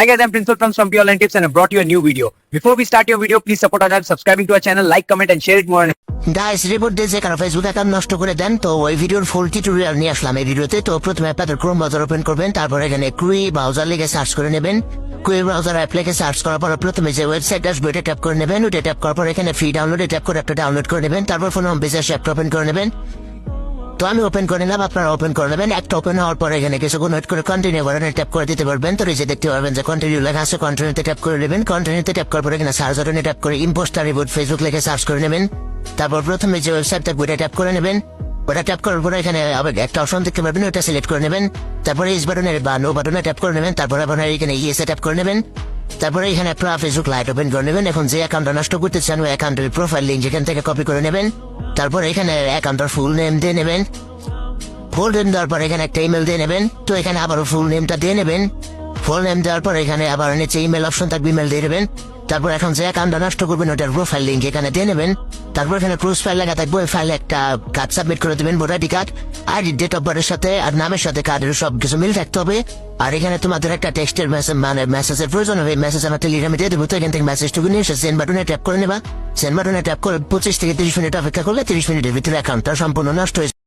Hi guys, I'm Principal from Pure Line Tips and I brought you a new video. Before we start your video, please support our channel, subscribing to our channel, like, comment and share it more. Guys report দিয়ে যে কারো Facebook account নষ্ট করে দেন, তো ওই ভিডিওর ফুল tutorial নিয়ে আসলাম এই ভিডিওতে। তো প্রথমে আপনাদের ক্রোম ব্রাউজার ওপেন করবেন, তারপর এখানে ক্রুই ব্রাউজার লিখে সার্চ করে নেবেন। ক্রুই ব্রাউজার অ্যাপ লিখে সার্চ করার পর প্রথমে যে ওয়েবসাইট আসবে ওটা ট্যাপ করে নেবেন। ওটা ট্যাপ করার পর এখানে ফ্রি ডাউনলোডে ট্যাপ করে একটা ডাউনলোড করে নেবেন। তারপর ফোন হোম পেজে অ্যাপটা ওপেন করে নেবেন। তো আমি ওপেন করে নিলাম, আপনারা ওপেন করে নেবেন। একটা ওপেন হওয়ার পর এখানে কিছুক্ষণ ওয়েট করে কন্টিনিউ বাটনে ট্যাপ করে দিতে পারবেন। তো এই যে দেখতে পারবেন যে কন্টিনিউ লেখা আছে, কন্টিনিউতে ট্যাপ করে নেবেন। কন্টিনিউতে ট্যাপ করার পর এখানে সার্চ বাটনে ট্যাপ করে ইম্পোস্টার রিপোর্ট ফেসবুক লিখে সার্চ করে নেবেন। তারপর প্রথমে যে ওয়েবসাইট থাকবে ওটা ট্যাপ করে নেবেন। ওটা ট্যাপ করার পর এখানে আবার একটা অপশন দেখতে পারবেন, ওটা সিলেক্ট করে নেবেন। তারপরে ইস বাটনের বা নো বাটনে ট্যাপ করে নেবেন। তারপর আপনার এখানে ইয়েসে ট্যাপ করে নেবেন। তারপরে এখানে আপনারা ফেসবুক লাইট ওপেন করে নেবেন। এখন যে অ্যাকাউন্টটা নষ্ট করতে চান ওই অ্যাকাউন্টের প্রোফাইল লিঙ্ক এখান থেকে কপি করে নেবেন। তারপর এখানে অ্যাকাউন্টের ফুল নেম দিয়ে নেবেন। ফুল নেম দেওয়ার পর এখানে একটা ইমেল দিয়ে নেবেন। তো এখানে আবারও ফুল নেমটা দিয়ে নেবেন। ফুল নেম দেওয়ার পর এখানে আবার নিচে ইমেল অপশন থাকবে, ইমেল দিয়ে নেবেন। তারপর এখন যে অ্যাকাউন্টটা নষ্ট করবেন ওটার প্রোফাইল লিঙ্ক এখানে দিয়ে নেবেন। তারপর এখানে ক্রুজ ফাইল লেখা থাকবে, ওই ফাইলে একটা কার্ড সাবমিট করে দেবেন, ভোটার আইডি কার্ড আর ডেট অফ বার্থের সাথে আর নামের সাথে কার্ডের সব কিছু মিল থাকতে হবে। আর এখানে তোমাদের একটা টেক্সটের মেসেজ মানে মেসেজের প্রয়োজন হবে, মেসেজ আমার টেলিগ্রামে দিয়ে দেবো। তো এখান থেকে মেসেজটুকু নিয়ে এসে সেন্ড বাটনে ট্যাপ করে নেবা। সেন্ড বাটনে ট্যাপ করে 25 থেকে 30 মিনিট অপেক্ষা করলে 30 মিনিটের ভিতরে অ্যাকাউন্টটা সম্পূর্ণ নষ্ট হয়েছে।